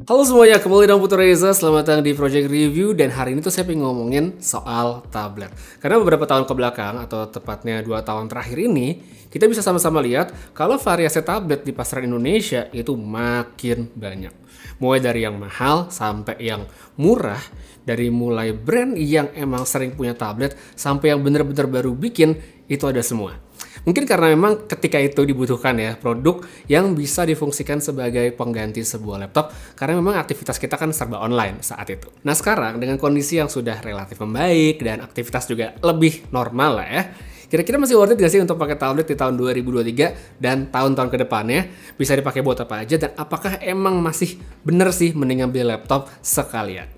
Halo semuanya, kembali dengan Putu Reza, selamat datang di Project Review. Dan hari ini tuh saya pengen ngomongin soal tablet. Karena beberapa tahun ke belakang, atau tepatnya 2 tahun terakhir ini, kita bisa sama-sama lihat kalau variasi tablet di pasaran Indonesia itu makin banyak. Mulai dari yang mahal sampai yang murah, dari mulai brand yang emang sering punya tablet sampai yang bener-bener baru bikin, itu ada semua. Mungkin karena memang ketika itu dibutuhkan ya produk yang bisa difungsikan sebagai pengganti sebuah laptop karena memang aktivitas kita kan serba online saat itu. Nah sekarang dengan kondisi yang sudah relatif membaik dan aktivitas juga lebih normal lah ya. Kira-kira masih worth it gak sih untuk pakai tablet di tahun 2023 dan tahun-tahun ke depannya? Bisa dipakai buat apa aja dan apakah emang masih bener sih mendingan beli laptop sekalian?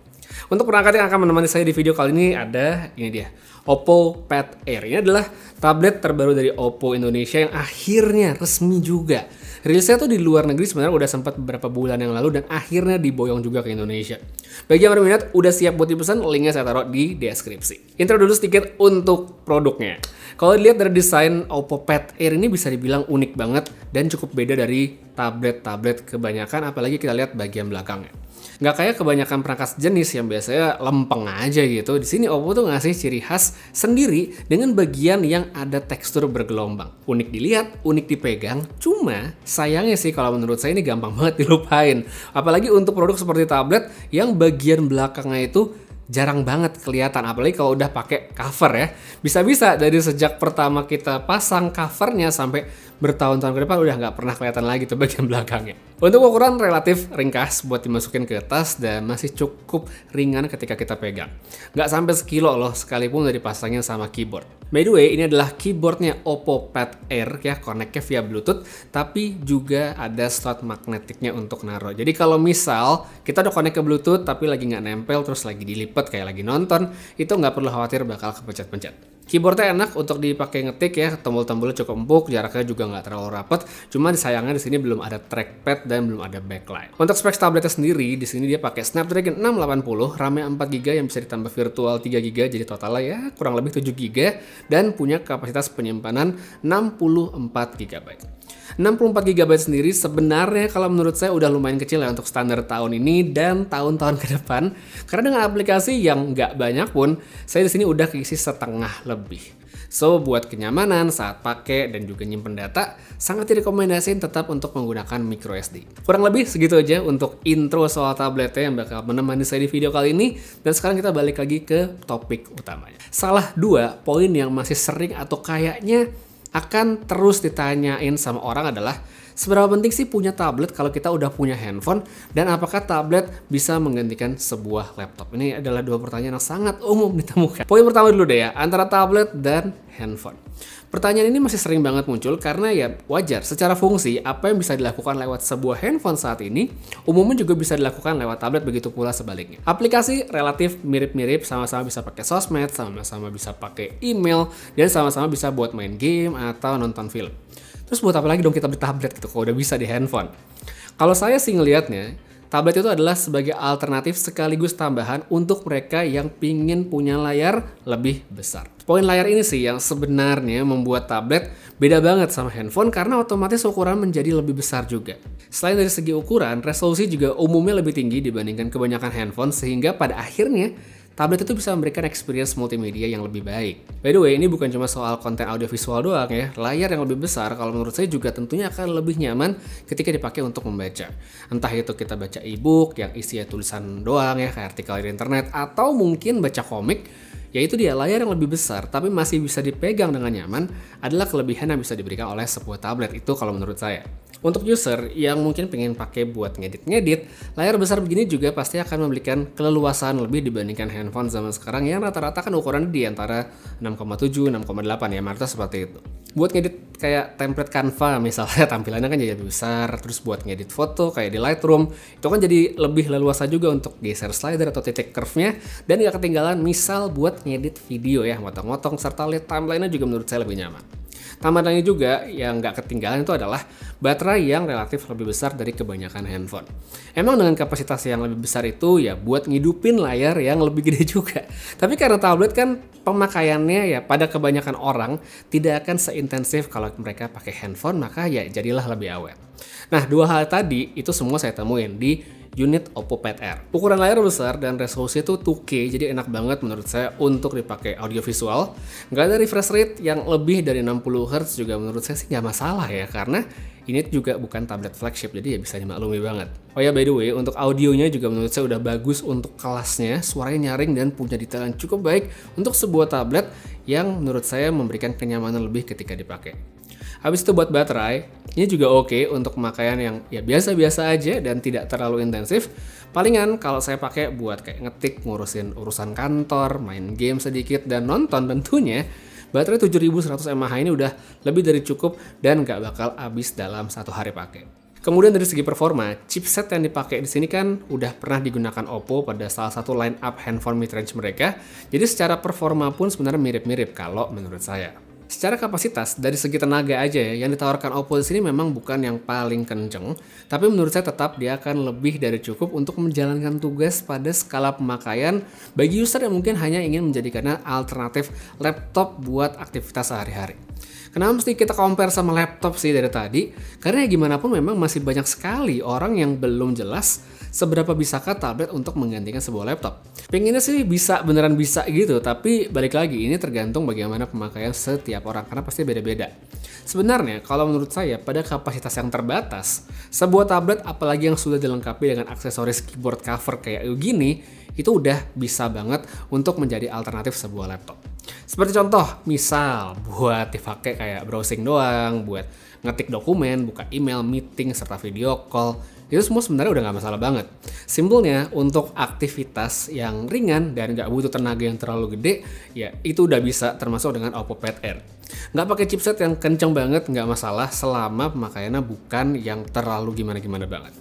Untuk perangkat yang akan menemani saya di video kali ini ada, ini dia, Oppo Pad Air. Ini adalah tablet terbaru dari Oppo Indonesia yang akhirnya resmi juga. Rilisnya tuh di luar negeri sebenarnya udah sempat beberapa bulan yang lalu dan akhirnya diboyong juga ke Indonesia. Bagi yang berminat, udah siap buat dipesan, linknya saya taruh di deskripsi. Intro dulu sedikit untuk produknya. Kalau dilihat dari desain Oppo Pad Air ini bisa dibilang unik banget dan cukup beda dari tablet-tablet kebanyakan, apalagi kita lihat bagian belakangnya. Nggak kayak kebanyakan perangkat sejenis yang biasanya lempeng aja gitu. Di sini Oppo tuh ngasih ciri khas sendiri dengan bagian yang ada tekstur bergelombang. Unik dilihat, unik dipegang, cuma sayangnya sih kalau menurut saya ini gampang banget dilupain. Apalagi untuk produk seperti tablet yang bagian belakangnya itu jarang banget kelihatan, apalagi kalau udah pakai cover ya. Bisa-bisa dari sejak pertama kita pasang covernya sampai bertahun-tahun ke depan udah nggak pernah kelihatan lagi tuh bagian belakangnya. Untuk ukuran relatif ringkas buat dimasukin ke tas dan masih cukup ringan ketika kita pegang. Nggak sampai sekilo loh sekalipun udah dipasangin sama keyboard. By the way, ini adalah keyboardnya Oppo Pad Air ya, connect-nya via Bluetooth, tapi juga ada slot magnetiknya untuk naruh. Jadi kalau misal kita udah connect ke Bluetooth tapi lagi nggak nempel terus lagi dilipet kayak lagi nonton, itu nggak perlu khawatir bakal kepencet-pencet. Keyboardnya enak untuk dipakai ngetik ya, tombol-tombolnya cukup empuk, jaraknya juga nggak terlalu rapat. Cuma sayangnya di sini belum ada trackpad dan belum ada backlight. Untuk specs tabletnya sendiri, di sini dia pakai Snapdragon 680, RAM-nya 4GB yang bisa ditambah virtual 3GB, jadi totalnya ya kurang lebih 7GB dan punya kapasitas penyimpanan 64GB. 64GB sendiri sebenarnya kalau menurut saya udah lumayan kecil ya untuk standar tahun ini dan tahun-tahun ke depan. Karena dengan aplikasi yang nggak banyak pun, saya di sini udah keisi setengah lebih. So, buat kenyamanan saat pakai dan juga nyimpen data, sangat direkomendasiin tetap untuk menggunakan microSD. Kurang lebih segitu aja untuk intro soal tabletnya yang bakal menemani saya di video kali ini. Dan sekarang kita balik lagi ke topik utamanya. Salah dua poin yang masih sering atau kayaknya akan terus ditanyain sama orang adalah seberapa penting sih punya tablet kalau kita udah punya handphone dan apakah tablet bisa menggantikan sebuah laptop? Ini adalah dua pertanyaan yang sangat umum ditemukan. Poin pertama dulu deh ya, antara tablet dan handphone. Pertanyaan ini masih sering banget muncul karena ya wajar, secara fungsi apa yang bisa dilakukan lewat sebuah handphone saat ini umumnya juga bisa dilakukan lewat tablet, begitu pula sebaliknya. Aplikasi relatif mirip-mirip, sama-sama bisa pakai sosmed, sama-sama bisa pakai email, dan sama-sama bisa buat main game atau nonton film. Terus buat apa lagi dong kita beli tablet gitu kalau udah bisa di handphone? Kalau saya sih ngelihatnya, tablet itu adalah sebagai alternatif sekaligus tambahan untuk mereka yang pingin punya layar lebih besar. Poin layar ini sih yang sebenarnya membuat tablet beda banget sama handphone karena otomatis ukuran menjadi lebih besar juga. Selain dari segi ukuran, resolusi juga umumnya lebih tinggi dibandingkan kebanyakan handphone sehingga pada akhirnya tablet itu bisa memberikan experience multimedia yang lebih baik. By the way, ini bukan cuma soal konten audiovisual doang ya. Layar yang lebih besar kalau menurut saya juga tentunya akan lebih nyaman ketika dipakai untuk membaca. Entah itu kita baca e-book yang isinya tulisan doang ya, kayak artikel di internet, atau mungkin baca komik, yaitu dia layar yang lebih besar tapi masih bisa dipegang dengan nyaman adalah kelebihan yang bisa diberikan oleh sebuah tablet itu kalau menurut saya. Untuk user yang mungkin pengen pakai buat ngedit-ngedit, layar besar begini juga pasti akan memberikan keleluasaan lebih dibandingkan handphone zaman sekarang yang rata-rata kan ukurannya di antara 6,7, 6,8 ya, rata seperti itu. Buat ngedit kayak template Canva misalnya, tampilannya kan jadi lebih besar, terus buat ngedit foto kayak di Lightroom, itu kan jadi lebih leluasa juga untuk geser slider atau titik curve-nya, dan gak ketinggalan misal buat ngedit video ya, motong-motong, serta lihat timeline-nya juga menurut saya lebih nyaman. Tambahannya juga yang nggak ketinggalan itu adalah baterai yang relatif lebih besar dari kebanyakan handphone. Emang dengan kapasitas yang lebih besar itu ya buat ngidupin layar yang lebih gede juga. Tapi karena tablet kan pemakaiannya ya pada kebanyakan orang tidak akan seintensif kalau mereka pakai handphone, maka ya jadilah lebih awet. Nah, dua hal tadi itu semua saya temuin di unit Oppo Pad Air. Ukuran layar besar dan resolusi itu 2K, jadi enak banget menurut saya untuk dipakai audiovisual. Nggak ada refresh rate yang lebih dari 60 Hz juga menurut saya sih nggak masalah ya, karena ini juga bukan tablet flagship, jadi ya bisa dimaklumi banget. Oh ya, by the way, untuk audionya juga menurut saya udah bagus untuk kelasnya, suaranya nyaring dan punya detail yang cukup baik untuk sebuah tablet yang menurut saya memberikan kenyamanan lebih ketika dipakai. Habis itu buat baterai, ini juga oke untuk pemakaian yang ya biasa-biasa aja dan tidak terlalu intensif. Palingan kalau saya pakai buat kayak ngetik, ngurusin urusan kantor, main game sedikit, dan nonton tentunya, baterai 7100 mAh ini udah lebih dari cukup dan nggak bakal habis dalam satu hari pakai. Kemudian dari segi performa, chipset yang dipakai di sini kan udah pernah digunakan Oppo pada salah satu line up handphone mid-range mereka. Jadi secara performa pun sebenarnya mirip-mirip kalau menurut saya. Secara kapasitas, dari segi tenaga aja ya, yang ditawarkan Oppo di sini memang bukan yang paling kenceng, tapi menurut saya tetap dia akan lebih dari cukup untuk menjalankan tugas pada skala pemakaian bagi user yang mungkin hanya ingin menjadikannya alternatif laptop buat aktivitas sehari-hari. Kenapa mesti kita compare sama laptop sih dari tadi? Karena ya gimana pun memang masih banyak sekali orang yang belum jelas seberapa bisakah tablet untuk menggantikan sebuah laptop. Pengennya sih bisa, beneran bisa gitu, tapi balik lagi ini tergantung bagaimana pemakaian setiap orang karena pasti beda-beda. Sebenarnya kalau menurut saya pada kapasitas yang terbatas, sebuah tablet apalagi yang sudah dilengkapi dengan aksesoris keyboard cover kayak gini, itu udah bisa banget untuk menjadi alternatif sebuah laptop. Seperti contoh, misal buat dipakai kayak browsing doang, buat ngetik dokumen, buka email, meeting, serta video call, itu semua sebenarnya udah nggak masalah banget. Simpelnya untuk aktivitas yang ringan dan nggak butuh tenaga yang terlalu gede, ya itu udah bisa termasuk dengan Oppo Pad Air. Nggak pakai chipset yang kenceng banget nggak masalah selama pemakaiannya bukan yang terlalu gimana-gimana banget.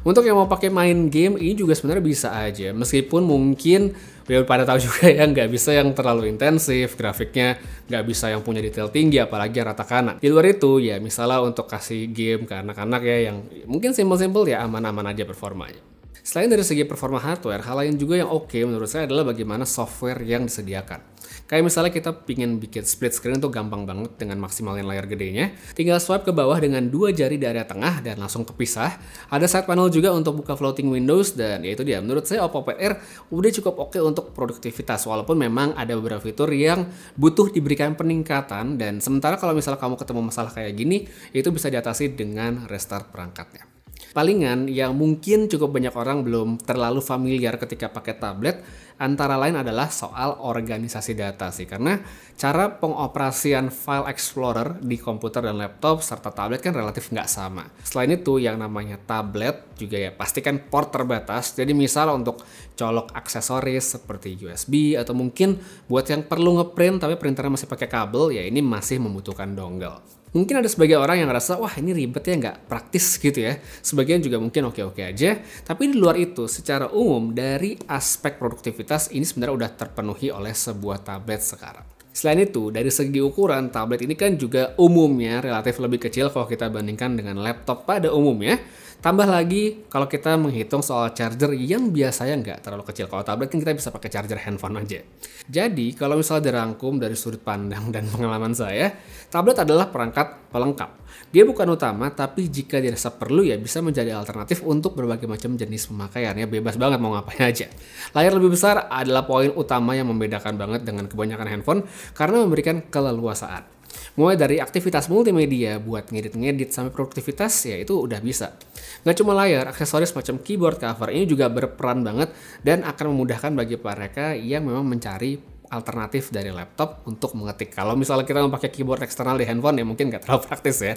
Untuk yang mau pakai main game ini juga sebenarnya bisa aja, meskipun mungkin ya pada tahu juga ya nggak bisa yang terlalu intensif, grafiknya nggak bisa yang punya detail tinggi apalagi rata kanan. Di luar itu ya misalnya untuk kasih game ke anak-anak ya yang mungkin simple-simple ya aman-aman aja performanya. Selain dari segi performa hardware, hal lain juga yang oke menurut saya adalah bagaimana software yang disediakan. Kayak misalnya kita pingin bikin split screen itu gampang banget dengan maksimalin layar gedenya. Tinggal swipe ke bawah dengan dua jari di area tengah dan langsung kepisah. Ada side panel juga untuk buka floating windows dan ya itu dia. Menurut saya Oppo Pad Air udah cukup oke untuk produktivitas walaupun memang ada beberapa fitur yang butuh diberikan peningkatan dan sementara kalau misalnya kamu ketemu masalah kayak gini, itu bisa diatasi dengan restart perangkatnya. Palingan yang mungkin cukup banyak orang belum terlalu familiar ketika pakai tablet antara lain adalah soal organisasi data sih, karena cara pengoperasian file explorer di komputer dan laptop serta tablet kan relatif nggak sama. Selain itu yang namanya tablet juga ya pastikan port terbatas, jadi misal untuk colok aksesoris seperti USB atau mungkin buat yang perlu ngeprint tapi printernya masih pakai kabel ya ini masih membutuhkan dongle. Mungkin ada sebagian orang yang ngerasa, wah ini ribet ya, nggak praktis gitu ya. Sebagian juga mungkin oke-oke aja. Tapi di luar itu, secara umum dari aspek produktivitas ini sebenarnya udah terpenuhi oleh sebuah tablet sekarang. Selain itu, dari segi ukuran, tablet ini kan juga umumnya relatif lebih kecil kalau kita bandingkan dengan laptop pada umumnya. Tambah lagi kalau kita menghitung soal charger yang biasanya nggak terlalu kecil. Kalau tablet kan kita bisa pakai charger handphone aja. Jadi kalau misalnya dirangkum dari sudut pandang dan pengalaman saya, tablet adalah perangkat pelengkap. Dia bukan utama, tapi jika dirasa perlu ya bisa menjadi alternatif untuk berbagai macam jenis pemakaian. Ya bebas banget mau ngapain aja. Layar lebih besar adalah poin utama yang membedakan banget dengan kebanyakan handphone karena memberikan keleluasaan. Mulai dari aktivitas multimedia buat ngedit-ngedit sampai produktivitas ya itu udah bisa. Nggak cuma layar, aksesoris macam keyboard cover ini juga berperan banget dan akan memudahkan bagi mereka yang memang mencari alternatif dari laptop untuk mengetik. Kalau misalnya kita mau pakai keyboard eksternal di handphone ya mungkin nggak terlalu praktis ya.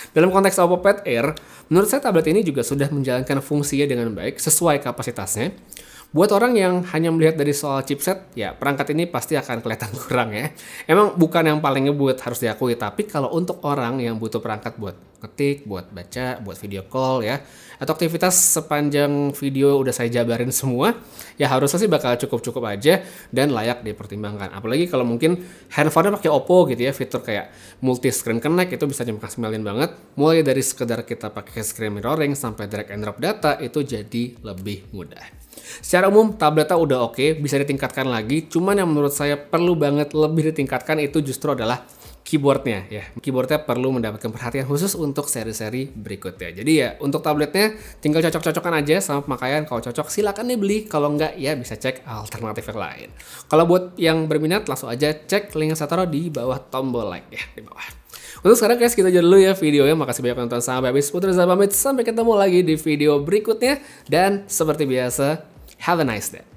Dalam konteks Oppo Pad Air, menurut saya tablet ini juga sudah menjalankan fungsinya dengan baik sesuai kapasitasnya. Buat orang yang hanya melihat dari soal chipset, ya perangkat ini pasti akan kelihatan kurang ya. Emang bukan yang paling ngebut harus diakui, tapi kalau untuk orang yang butuh perangkat buat ngetik, buat baca, buat video call ya, atau aktivitas sepanjang video udah saya jabarin semua, ya harusnya sih bakal cukup-cukup aja dan layak dipertimbangkan. Apalagi kalau mungkin handphonenya pakai Oppo gitu ya, fitur kayak multi screen connect itu bisa dimaksimalin banget. Mulai dari sekedar kita pakai screen mirroring sampai drag and drop data itu jadi lebih mudah. Secara umum tabletnya udah oke, bisa ditingkatkan lagi. Cuman yang menurut saya perlu banget lebih ditingkatkan itu justru adalah keyboardnya ya. Keyboardnya perlu mendapatkan perhatian khusus untuk seri-seri berikutnya. Jadi ya untuk tabletnya tinggal cocok-cocokan aja sama pemakaian. Kalau cocok silakan dibeli, kalau enggak ya bisa cek alternatif yang lain. Kalau buat yang berminat langsung aja cek link yang saya taruh di bawah tombol like ya, di bawah. Untuk sekarang guys, kita aja dulu ya videonya. Makasih banyak nonton sampai habis. Putra Reza pamit, sampai ketemu lagi di video berikutnya. Dan seperti biasa, have a nice day.